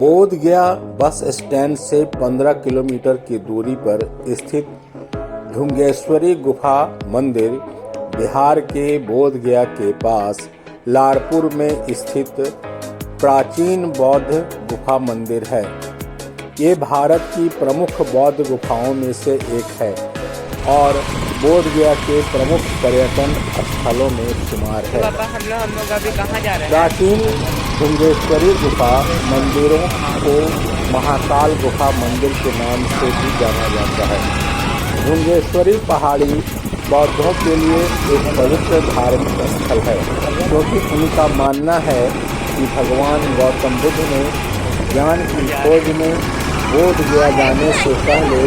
बोध गया bus stand से 15 किलोमीटर की दूरी पर स्थित ढुंगेश्वरी गुफा मंदिर बिहार के बोध गया के पास लारपुर में स्थित प्राचीन बौद्ध गुफा मंदिर है। ये भारत की प्रमुख बौद्ध गुफाओं में से एक है और बोध गया के प्रमुख पर्यटन स्थलों में शुमार है। हम लोग अभी कहाँ जा रहे हैं? प्राचीन ढुंगेश्वरी गुफा मंदिरों को महाकाल गुफा मंदिर के नाम से भी जाना जाता है। ढुंगेश्वरी पहाड़ी बौद्धों के लिए एक पवित्र धार्मिक स्थल है, क्योंकि उनका मानना है कि भगवान गौतम बुद्ध ने ज्ञान की खोज में बोध गया जाने से पहले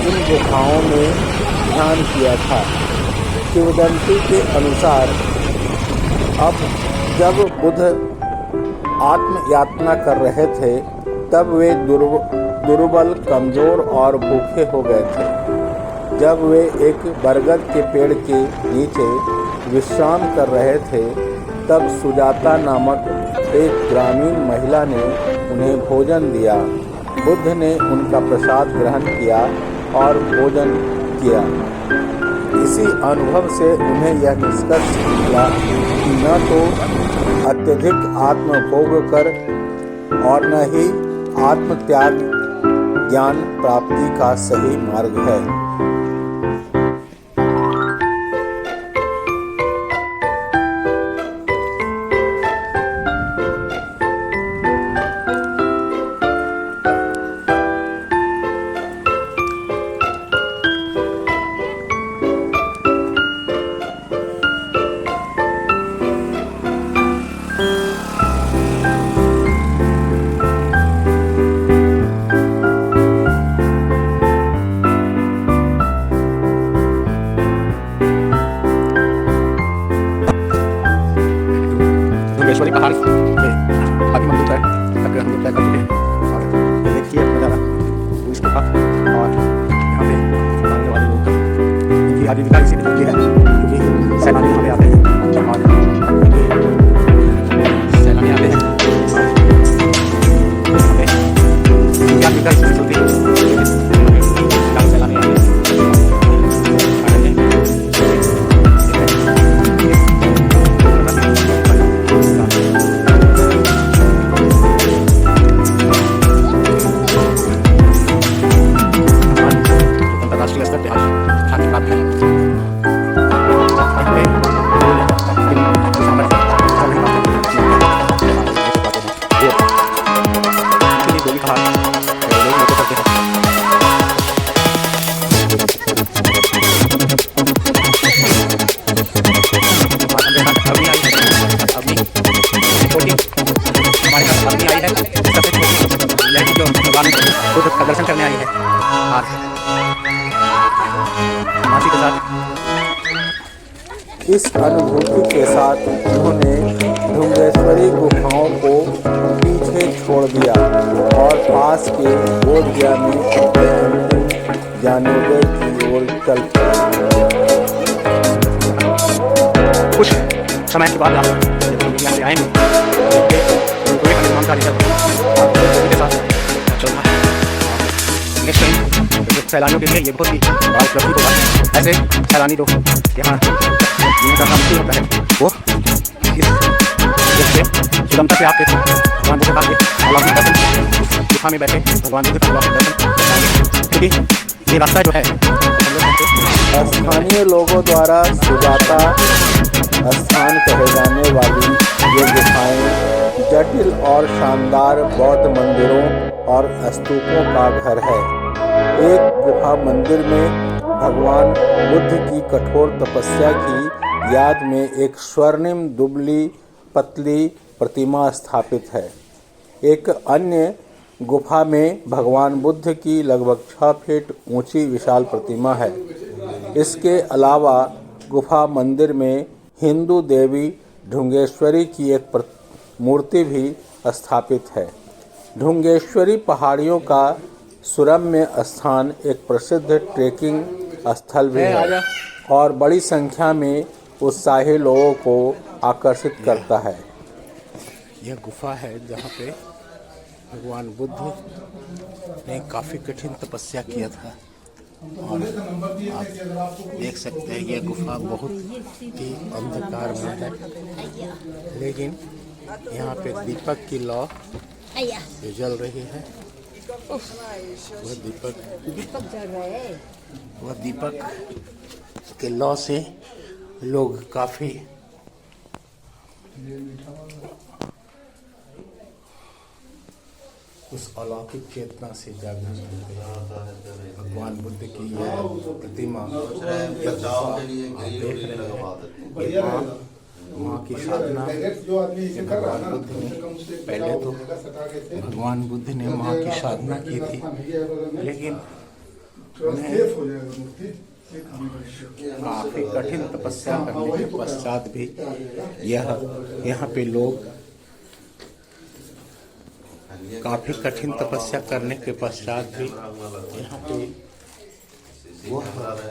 इन गुफाओं में ध्यान किया था। किंवदंती के अनुसार अब जब बुद्ध आत्म यातना कर रहे थे तब वे दुर्बल, कमजोर और भूखे हो गए थे। जब वे एक बरगद के पेड़ के नीचे विश्राम कर रहे थे तब सुजाता नामक एक ग्रामीण महिला ने उन्हें भोजन दिया। बुद्ध ने उनका प्रसाद ग्रहण किया और भोजन किया। इसी अनुभव से उन्हें यह निष्कर्ष निकला कि न तो अत्यधिक आत्मभोग कर और न ही आत्मत्याग ज्ञान प्राप्ति का सही मार्ग है। ढुंगेश्वरी पहाड़ पे अभी मंदिर है, तक हम लोग तय कर चुके हैं। और ये देखिए नज़ारा टूरिस्ट गुफा और यहाँ पे आने वाले लोग इनकी आजीविका इसी तरीके है, क्योंकि सैलानी यहाँ पे आते हैं और सैलानी आते हैं इनकी आजीविका इसी चलती है। सैलानी आते हैं का दर्शन करने आई है और मासी के साथ। इस अनुभूति के साथ उन्होंने ढुंगेश्वरी गुफाओं को पीछे छोड़ दिया और पास के बोध गया में जानोदय की ओर चल पड़े। कुछ समय के बाद आप यहाँ से आएंगे का निर्माण कार्य के साथ चलना है। नेक्स्ट टाइम सैलानियों के लिए ये बहुत ही बड़ा उपलब्धि होगा। ऐसे सैलानी लोग यहाँ का काम नहीं होता है, वो इस सुगमता से आपके भगवान बुद्ध का अलौकिक दर्शन गुफा में बैठे भगवान बुद्ध का अलौकिक दर्शन, क्योंकि ये रास्ता जो है स्थानीय लोगों द्वारा सुजाता स्थान कहे जाने वाली ये गुफाएं जटिल और शानदार बौद्ध मंदिरों और स्तूपों का घर है। एक गुफा मंदिर में भगवान बुद्ध की कठोर तपस्या की याद में एक स्वर्णिम दुबली पतली प्रतिमा स्थापित है। एक अन्य गुफा में भगवान बुद्ध की लगभग 6 फीट ऊंची विशाल प्रतिमा है। इसके अलावा गुफा मंदिर में हिंदू देवी ढुंगेश्वरी की एक मूर्ति भी स्थापित है। ढुंगेश्वरी पहाड़ियों का सुरम्य स्थान एक प्रसिद्ध ट्रेकिंग स्थल भी है और बड़ी संख्या में उत्साही लोगों को आकर्षित करता है। यह गुफा है जहाँ पे भगवान बुद्ध ने काफ़ी कठिन तपस्या किया था और आप देख सकते हैं ये गुफा बहुत ही अंधकार में है, लेकिन यहाँ पे दीपक की लौ जो जल रही है वह दीपक जल रहा है, वह दीपक के लौ से लोग काफ़ी उस अलौकिक चेतना से जागृत होते हैं। भगवान बुद्ध की यह प्रतिमा आप देख रहे हैं, माँ की साधना भगवान बुद्ध ने पहले तो भगवान बुद्ध ने माँ की साधना की थी, लेकिन काफी कठिन तपस्या करने के पश्चात भी यहाँ पे लोग काफी कठिन तपस्या करने के पश्चात भी यहाँ पे वो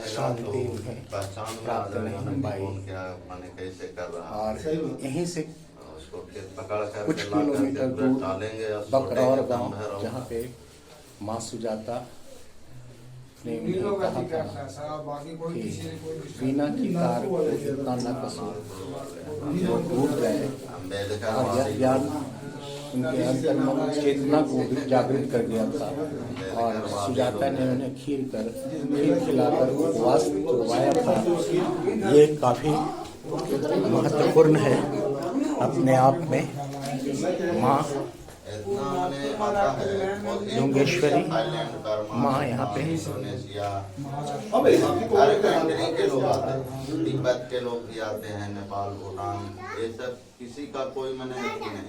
शांति प्राप्त नहीं पाई और यहीं से कुछ किलोमीटर दूर बकरौर गांव, जहाँ पे माँ सुजाता ने कहा था कि बिना की तार को इतना न कसो, वो डूब गए और यह ज्ञान उनके अंतर में चेतना को भी जागृत कर दिया था और सुजाता ने उन्हें खीर खिलाकर उपवास करवाया था। ये काफ़ी महत्वपूर्ण है अपने आप में। माँ ढुंगेश्वरी माँ यहाँ पे के लोग आते हैं, तिब्बत के लोग भी आते हैं, नेपाल भूटान, ये सब किसी का कोई मने नहीं है,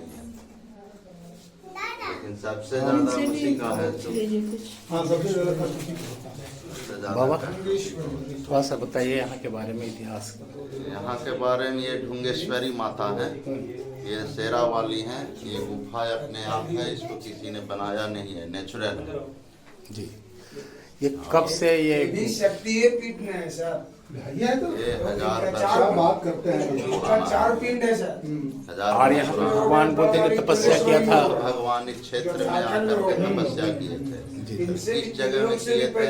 लेकिन सबसे ज्यादा खुशी का है बाबा थोड़ा सा बताइए यहाँ के बारे में, इतिहास। यहाँ के बारे में ये ढुंगेश्वरी माता है, ये शेरा वाली हैं, ये गुफा अपने आप है, इसको किसी ने बनाया नहीं है, नेचुरल है जी। ये कब से ये शक्ति है पीठ में है सर, ये 1000 बात करते हैं, 4 पिंड है सर। और यहाँ पे भगवान बुद्ध ने तपस्या किया था, भगवान इस क्षेत्र में आकर के तपस्या किए थे। इस जगह में किए थे,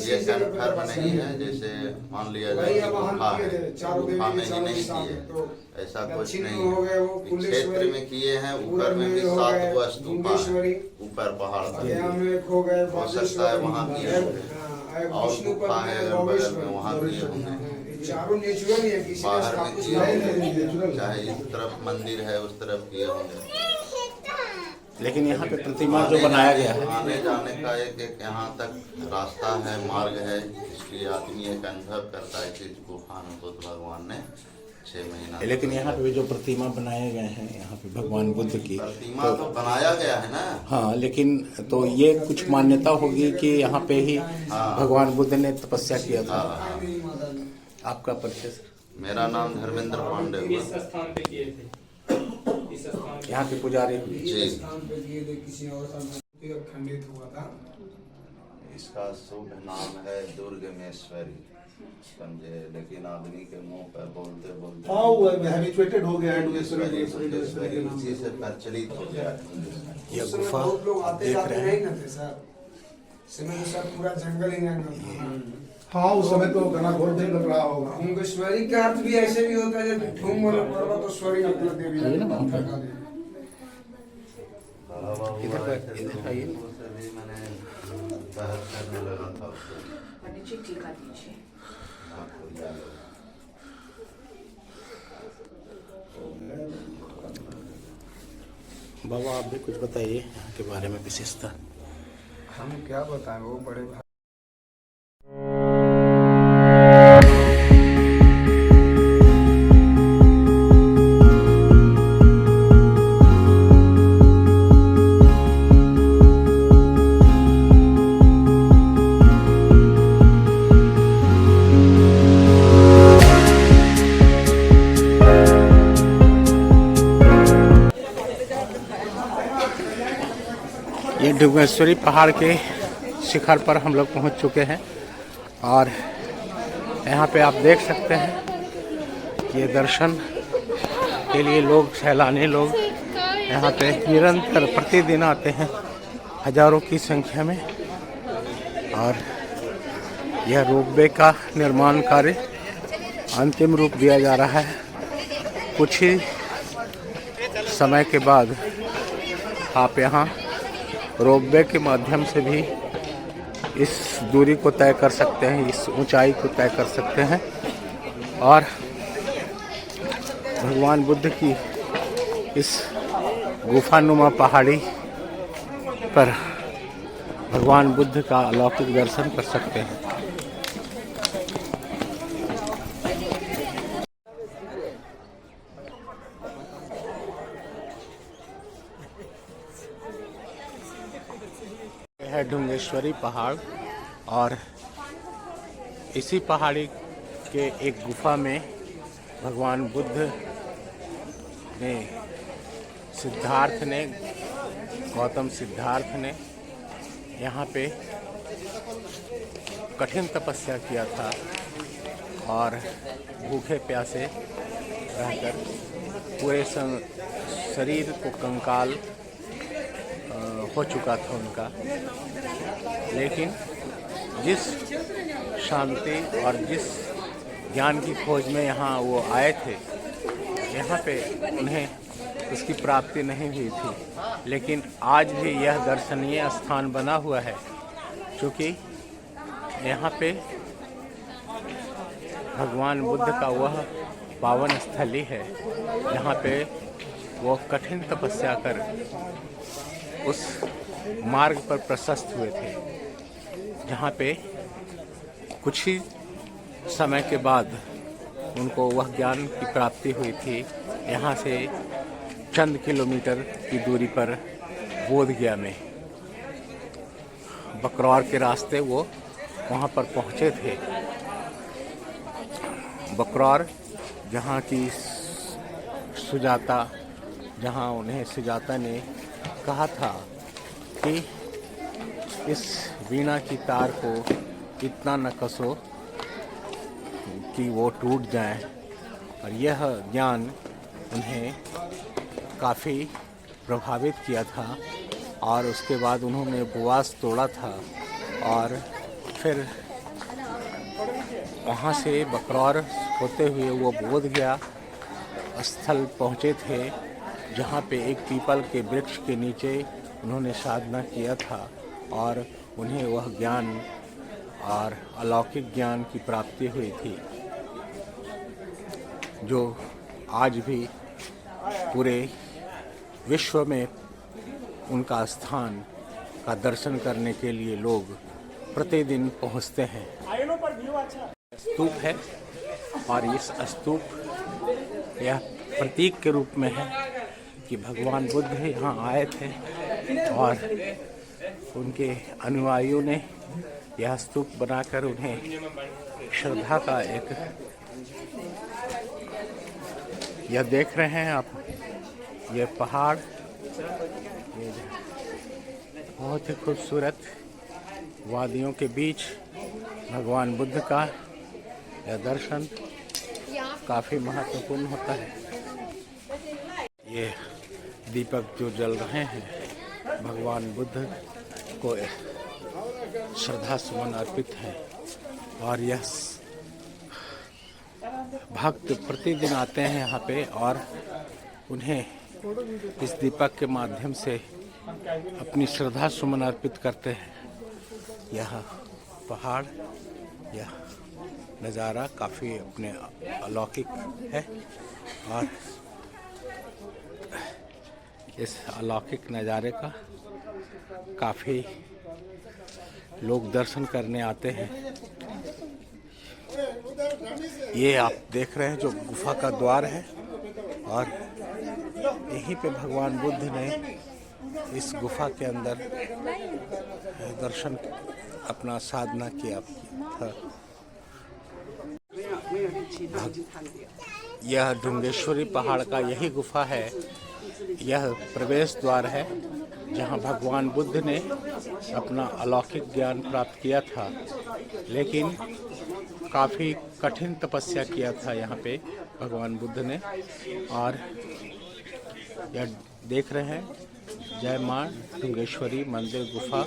ये कन्फर्म नहीं है, जैसे मान लिया जाए कि गुफा है, गुफा में ही नहीं किए, ऐसा कुछ नहीं है। इस क्षेत्र में किए हैं, ऊपर में भी 7 स्तूपा है, ऊपर पहाड़ पर हो सकता है वहाँ किए होंगे, और गुफा है अगर बगल में वहाँ किए होंगे, चारों नेचुरल है, किसी बाहर में किए होंगे, चाहे इस तरफ मंदिर है उस तरफ किए होंगे। लेकिन यहाँ पे प्रतिमा जो बनाया गया है, आने जाने का एक यहाँ तक रास्ता है, मार्ग है, इसलिए आदमी एक अनुभव करता है कि गुफा में बुद्ध भगवान ने 6 महीना। लेकिन यहाँ पे जो प्रतिमा बनाए गए हैं यहाँ पे भगवान बुद्ध की, प्रतिमा तो बनाया गया है ना। हाँ, लेकिन तो ये कुछ मान्यता होगी कि यहाँ पे ही भगवान बुद्ध ने तपस्या किया था। आपका परिचय सर? मेरा नाम धर्मेंद्र पांडे हुआ। यहाँ के पुजारी जी। किसी और खंडित हुआ था। इसका शुभ नाम है दुर्गमेश्वरी, समझे, लेकिन आदमी के मुंह पर बोलते बोलते हाँ वो हैबिचुएटेड हो गया है, इसी से प्रचलित हो गया है। यह गुफा बहुत लोग आप आते देख जाते रहे नहीं हैं। न थे सर, समय तो सर पूरा जंगल ही नहीं। हाँ उस समय तो घना घोर दिन लग रहा होगा। ढुंगेश्वरी का अर्थ भी ऐसे भी होता है, जब ढूंग वाला पर्वत तो स्वरी मतलब देवी ये ना है। इधर आइए। मैंने बहस करने लगा था उससे। बाबा आप भी कुछ बताइए यहाँ के बारे में विशेषता। हम क्या बताएं, वो बड़े भाई ये ढुंगेश्वरी पहाड़ के शिखर पर हम लोग पहुंच चुके हैं और यहाँ पे आप देख सकते हैं ये दर्शन के लिए लोग, सैलानी लोग यहाँ पे निरंतर प्रतिदिन आते हैं हजारों की संख्या में। और यह रोपवे का निर्माण कार्य अंतिम रूप दिया जा रहा है। कुछ ही समय के बाद आप यहाँ रोपवे के माध्यम से भी इस दूरी को तय कर सकते हैं, इस ऊंचाई को तय कर सकते हैं। और भगवान बुद्ध की इस गुफानुमा पहाड़ी पर भगवान बुद्ध का अलौकिक दर्शन कर सकते हैं। यह है ढुंगेश्वरी पहाड़ और इसी पहाड़ी के एक गुफा में भगवान बुद्ध ने गौतम सिद्धार्थ ने यहाँ पे कठिन तपस्या किया था और भूखे प्यासे रहकर पूरे शरीर को कंकाल हो चुका था उनका। लेकिन जिस शांति और जिस ज्ञान की खोज में यहाँ वो आए थे, यहाँ पे उन्हें उसकी प्राप्ति नहीं हुई थी। लेकिन आज भी यह दर्शनीय स्थान बना हुआ है, क्योंकि यहाँ पे भगवान बुद्ध का वह पावन स्थली है जहाँ पे वो कठिन तपस्या कर उस मार्ग पर प्रशस्त हुए थे, जहाँ पे कुछ ही समय के बाद उनको वह ज्ञान की प्राप्ति हुई थी। यहाँ से चंद किलोमीटर की दूरी पर बोधगया में बकरौर के रास्ते वो वहाँ पर पहुँचे थे। बकरौर जहाँ की जहाँ उन्हें सुजाता ने कहा था कि इस वीणा की तार को इतना न कसो कि वो टूट जाए। और यह ज्ञान उन्हें काफ़ी प्रभावित किया था और उसके बाद उन्होंने उपवास तोड़ा था और फिर वहाँ से बकरौर होते हुए वो बोधगया स्थल पहुँचे थे, जहाँ पे एक पीपल के वृक्ष के नीचे उन्होंने साधना किया था और उन्हें वह ज्ञान और अलौकिक ज्ञान की प्राप्ति हुई थी, जो आज भी पूरे विश्व में उनका स्थान का दर्शन करने के लिए लोग प्रतिदिन पहुंचते हैं। स्तूप है और इस स्तूप यह प्रतीक के रूप में है कि भगवान बुद्ध यहाँ आए थे और उनके अनुयायियों ने यह स्तूप बनाकर उन्हें श्रद्धा का एक, यह देख रहे हैं आप, ये पहाड़, ये बहुत ही खूबसूरत वादियों के बीच भगवान बुद्ध का यह दर्शन काफ़ी महत्वपूर्ण होता है। ये दीपक जो जल रहे हैं भगवान बुद्ध को श्रद्धा सुमन अर्पित है और यह भक्त प्रतिदिन आते हैं यहाँ पे और उन्हें इस दीपक के माध्यम से अपनी श्रद्धा सुमन अर्पित करते हैं। यह पहाड़, यह नज़ारा काफ़ी अपने अलौकिक है और इस अलौकिक नज़ारे का काफ़ी लोग दर्शन करने आते हैं। ये आप देख रहे हैं जो गुफा का द्वार है और यहीं पे भगवान बुद्ध ने इस गुफा के अंदर दर्शन अपना साधना किया था। यह ढुंगेश्वरी पहाड़ का यही गुफा है, यह प्रवेश द्वार है जहां भगवान बुद्ध ने अपना अलौकिक ज्ञान प्राप्त किया था, लेकिन काफ़ी कठिन तपस्या किया था यहाँ पे भगवान बुद्ध ने। और यह देख रहे हैं जय मां ढुंगेश्वरी मंदिर गुफा।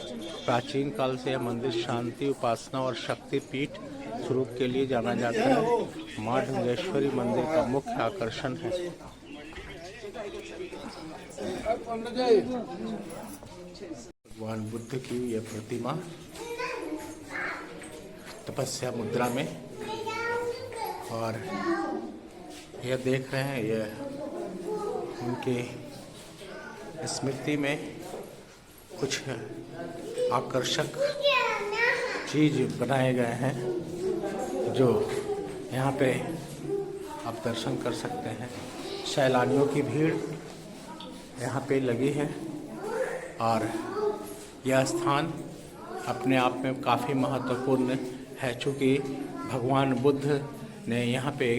प्राचीन काल से यह मंदिर शांति, उपासना और शक्ति पीठ स्वरूप के लिए जाना जाता है। मां ढुंगेश्वरी मंदिर का मुख्य आकर्षण है। भगवान बुद्ध की यह प्रतिमा तपस्या मुद्रा में, और यह देख रहे हैं यह उनके स्मृति में कुछ आकर्षक चीज बनाए गए हैं जो यहाँ पे आप दर्शन कर सकते हैं। सैलानियों की भीड़ यहाँ पे लगी है और यह स्थान अपने आप में काफ़ी महत्वपूर्ण है, चूँकि भगवान बुद्ध ने यहाँ पे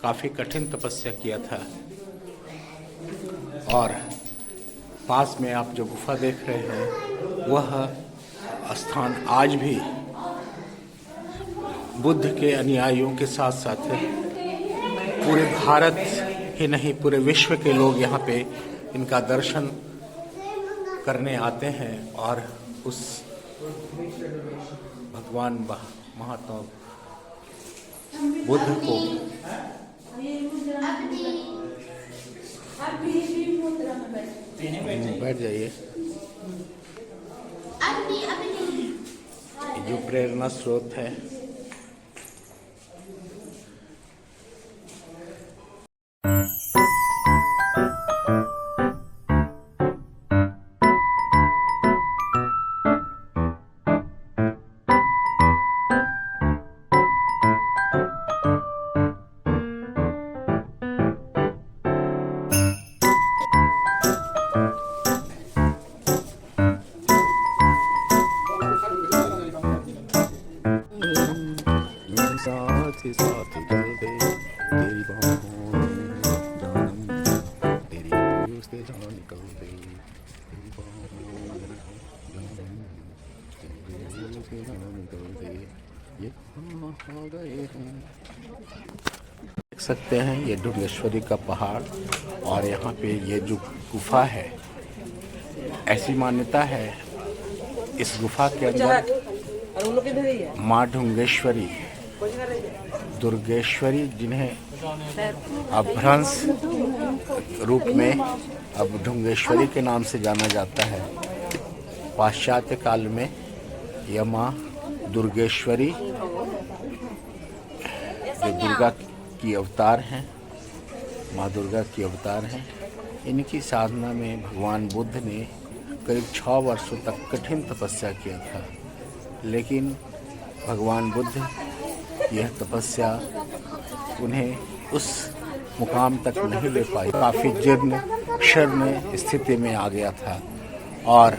काफ़ी कठिन तपस्या किया था। और पास में आप जो गुफा देख रहे हैं वह स्थान आज भी बुद्ध के अनुयायियों के साथ साथ पूरे भारत ही नहीं पूरे विश्व के लोग यहाँ पे इनका दर्शन करने आते हैं और उस भगवान महात्मा बुद्ध को बैठ जाइए। जो प्रेरणा स्रोत है साथ साथ चलते तेरी बाहों में जानम तेरी आंखों से जान निकलते तेरी बाहों में जानम तेरी आंखों से जान निकलते ये कहाँ आ गए हैं। देख सकते हैं ये ढुंगेश्वरी का पहाड़ और यहाँ पे ये जो गुफा है, ऐसी मान्यता है इस गुफा के अंदर माँ ढुंगेश्वरी दुर्गेश्वरी, जिन्हें अपभ्रंश रूप में अब ढुंगेश्वरी के नाम से जाना जाता है। पाश्चात्य काल में यह माँ दुर्गेश्वरी जो दुर्गा की अवतार हैं, माँ दुर्गा की अवतार हैं, इनकी साधना में भगवान बुद्ध ने करीब 6 वर्षों तक कठिन तपस्या किया था, लेकिन भगवान बुद्ध यह तपस्या उन्हें उस मुकाम तक नहीं ले पाई। काफ़ी जीर्ण शीर्ण स्थिति में आ गया था और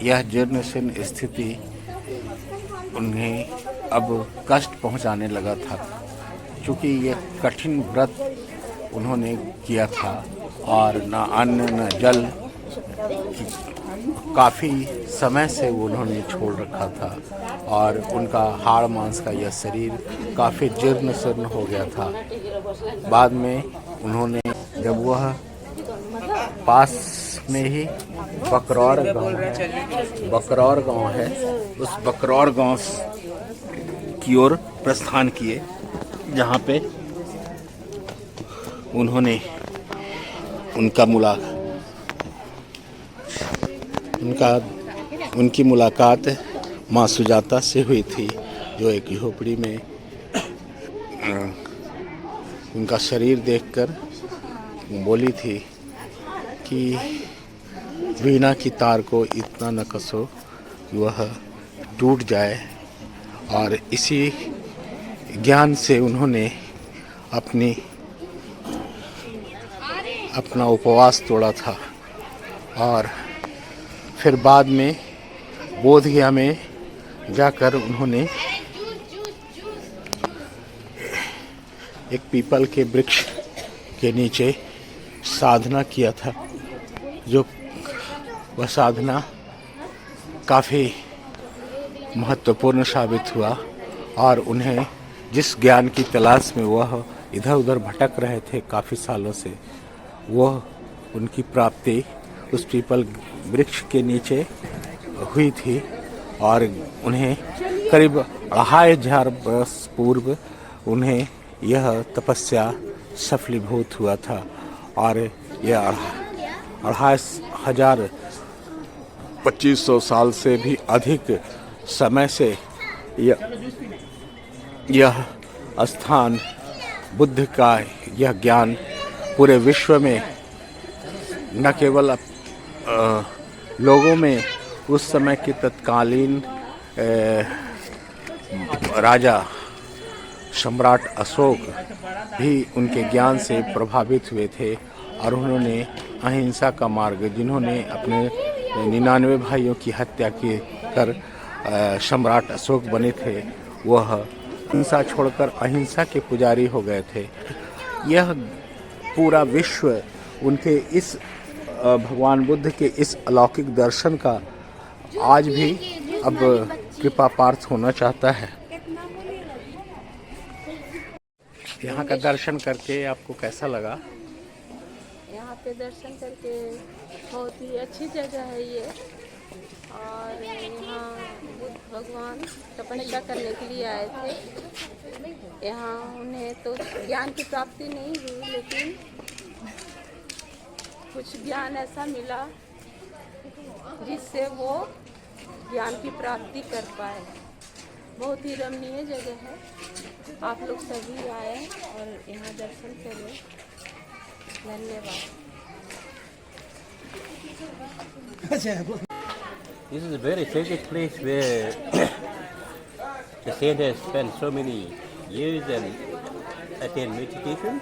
यह जीर्ण शीर्ण स्थिति उन्हें अब कष्ट पहुंचाने लगा था, क्योंकि यह कठिन व्रत उन्होंने किया था और न अन्न न जल काफ़ी समय से उन्होंने छोड़ रखा था और उनका हाड़ मांस का यह शरीर काफ़ी जीर्ण शीर्ण हो गया था। बाद में उन्होंने जब वह पास में ही बकरौर गांव है, उस बकरौर गांव की ओर प्रस्थान किए, जहाँ पे उन्होंने उनकी मुलाकात माँ सुजाता से हुई थी, जो एक झोपड़ी में उनका शरीर देखकर बोली थी कि वीणा की तार को इतना न कसो कि वह टूट जाए। और इसी ज्ञान से उन्होंने अपना उपवास तोड़ा था और फिर बाद में बोधगया में जाकर उन्होंने एक पीपल के वृक्ष के नीचे साधना किया था, जो वह साधना काफ़ी महत्वपूर्ण साबित हुआ और उन्हें जिस ज्ञान की तलाश में वह इधर उधर भटक रहे थे काफ़ी सालों से, वह उनकी प्राप्ति उस पीपल वृक्ष के नीचे हुई थी और उन्हें करीब 2500 वर्ष पूर्व उन्हें यह तपस्या सफलीभूत हुआ था और यह 2500 साल से भी अधिक समय से यह स्थान बुद्ध का यह ज्ञान पूरे विश्व में न केवल लोगों में उस समय के तत्कालीन राजा सम्राट अशोक भी उनके ज्ञान से प्रभावित हुए थे और उन्होंने अहिंसा का मार्ग, जिन्होंने अपने 99 भाइयों की हत्या की कर सम्राट अशोक बने थे, वह हिंसा छोड़कर अहिंसा के पुजारी हो गए थे। यह पूरा विश्व उनके इस भगवान बुद्ध के इस अलौकिक दर्शन का आज भी अब कृपा पात्र होना चाहता है। यहाँ का दर्शन करके आपको कैसा लगा? यहाँ पे दर्शन करके बहुत ही अच्छी जगह है ये, और यहाँ बुद्ध भगवान तपस्या करने के लिए आए थे। यहाँ उन्हें तो ज्ञान की प्राप्ति नहीं हुई, लेकिन कुछ ज्ञान ऐसा मिला जिससे वो ज्ञान की प्राप्ति कर पाए। बहुत ही रमणीय जगह है, आप लोग सभी आए और यहाँ दर्शन करें। धन्यवाद। This is a very sacred place where the saints spend so many years and attend meditation.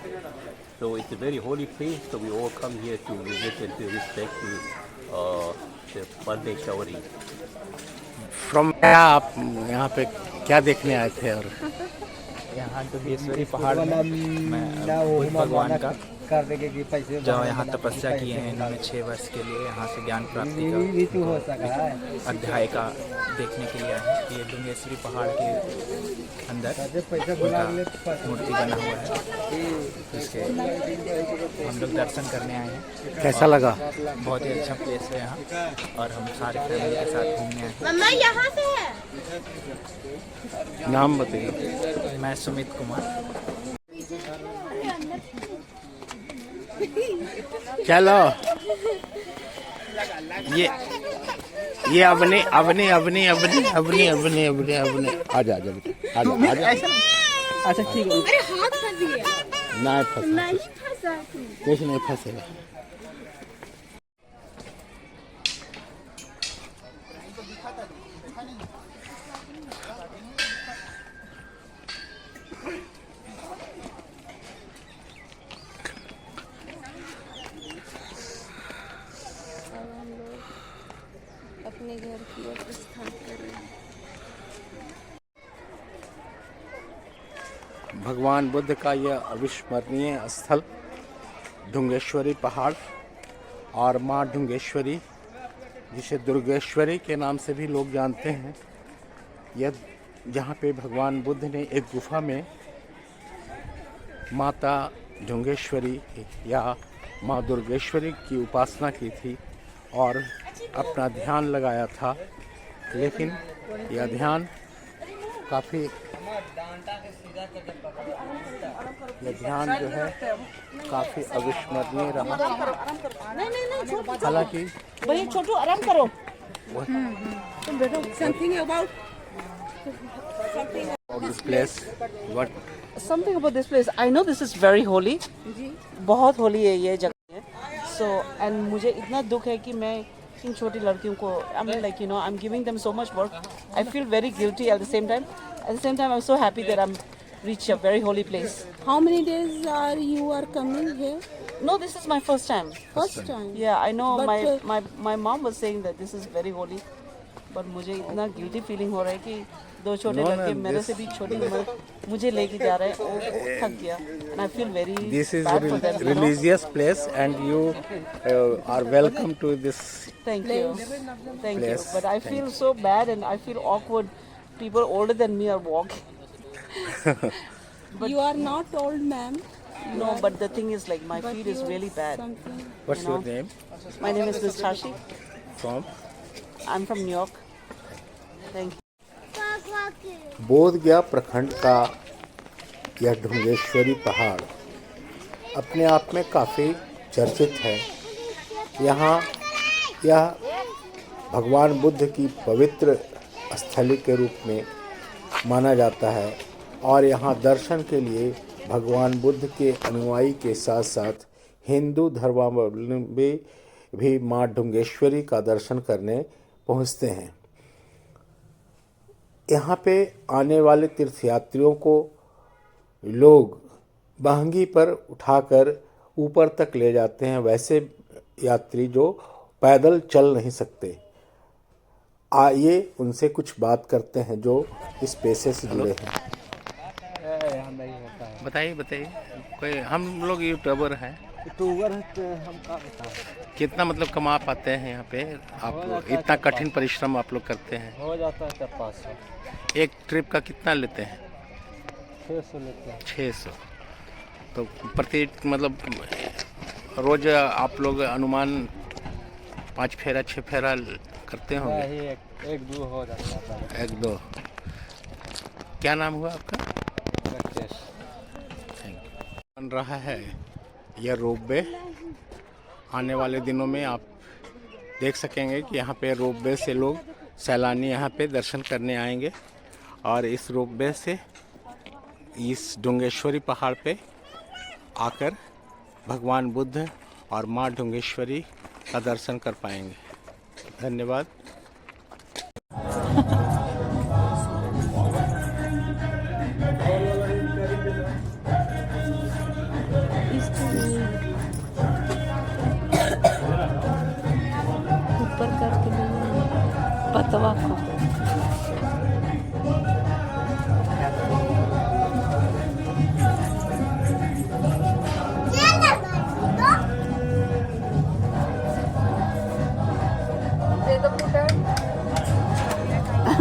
So it's a very holy place. So we all come here to visit and to respect to the Bande Shaori. From आप यहाँ पे क्या देखने आए थे? और यहाँ दुर्गेश्वरी पहाड़ में बुद्ध भगवान का जो यहाँ तपस्या किए हैं इन्होंने 6 वर्ष के लिए, यहाँ से ज्ञान प्राप्ति का अध्याय का देखने के लिए आए हैं। ये दुर्गेश्वरी पहाड़ के अंदर उनका मूर्ति बना हुआ है, इसके हम लोग दर्शन करने आए हैं। कैसा लगा? बहुत ही अच्छा प्लेस है यहाँ, और हम सारे फैमिली के साथ घूमने आए हैं। मम्मा यहाँ से है। नाम बताइए। मैं सुमित कुमार। चलो ये अपने अपने अपने अपने अपने अपने अपने अपने आजा आजा बेटा आजा आजा। अच्छा ठीक है। अरे हाथ फंस गया। नहीं फंसा, कुछ नहीं फंसेगा। अपने घर की ओर प्रस्थान करें। भगवान बुद्ध का यह अविस्मरणीय स्थल ढुंगेश्वरी पहाड़ और माँ ढुंगेश्वरी, जिसे दुर्गेश्वरी के नाम से भी लोग जानते हैं, यह जहाँ पे भगवान बुद्ध ने एक गुफा में माता ढुंगेश्वरी या माँ दुर्गेश्वरी की उपासना की थी और अपना ध्यान लगाया था, लेकिन यह ध्यान काफ़ी जो है काफ़ी अविस्मरणीय रहा। हालांकि भाई छोटू आराम करो। तुम बैठो। Something about this place, what Something about this place. I know this is very holy. बहुत होली है ये जगह। So and मुझे इतना दुख है कि मैं इन छोटी लड़कियों को I'm giving them so much work. I feel very guilty at the same time. At the same time, I'm so happy that I'm reached a very holy place. how many days you are coming here? No, this is my first time. First time. Yeah, I know But, my mom was saying that this is very holy. पर मुझे इतना guilty feeling हो रहा है कि दो छोटे लड़के मेरे से भी छोटी उम्र मुझे लेके जा रहे हैं, वो थक गया। And I feel very this is bad for them, you know? religious place and you are welcome to this. Thank you. Thank you. Place. But I feel so bad and I feel awkward. People older than me are walking. you are not old, ma'am. No, but the thing is like my But feet is you really bad. something- What's You know? your name? My name is Ms. Shashi. From I'm from New York. Thank you. Bodhgaya प्रखंड का यह ढुंगेश्वरी पहाड़ अपने आप में काफ़ी चर्चित है। यहाँ यह भगवान बुद्ध की पवित्र स्थली के रूप में माना जाता है और यहाँ दर्शन के लिए भगवान बुद्ध के अनुयायी के साथ साथ हिंदू धर्मावलंबी भी माँ ढुंगेश्वरी का दर्शन करने पहुँचते हैं। यहाँ पे आने वाले तीर्थयात्रियों को लोग बहंगी पर उठाकर ऊपर तक ले जाते हैं, वैसे यात्री जो पैदल चल नहीं सकते। आइए उनसे कुछ बात करते हैं जो इस पेशे से जुड़े हैं। बताइए कोई हम लोग यूट्यूबर हैं। हम का बताएं, कितना मतलब कमा पाते हैं यहाँ पे आप? इतना कठिन परिश्रम आप लोग करते हैं। हो जाता है 400-500, एक ट्रिप का कितना लेते हैं? 600 लेते हैं। 600। तो प्रति मतलब रोज आप लोग अनुमान 5 फेरा 6 फेरा करते होंगे? एक दो हो जाता है। 1-2। क्या नाम हुआ आपका? बन रहा है यह रोपवे। आने वाले दिनों में आप देख सकेंगे कि यहाँ पे रोपवे से लोग सैलानी यहाँ पे दर्शन करने आएंगे और इस रोपवे से इस ढुंगेश्वरी पहाड़ पे आकर भगवान बुद्ध और माँ ढुंगेश्वरी का दर्शन कर पाएंगे। धन्यवाद। ऊपर करके पतवा को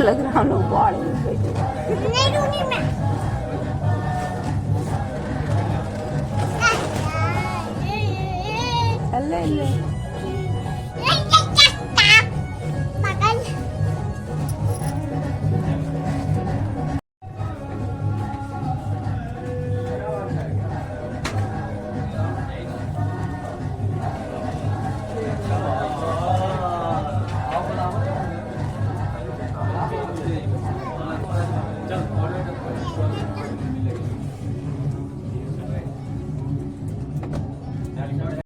लग रहा हम लोग बाढ़ में बैठे।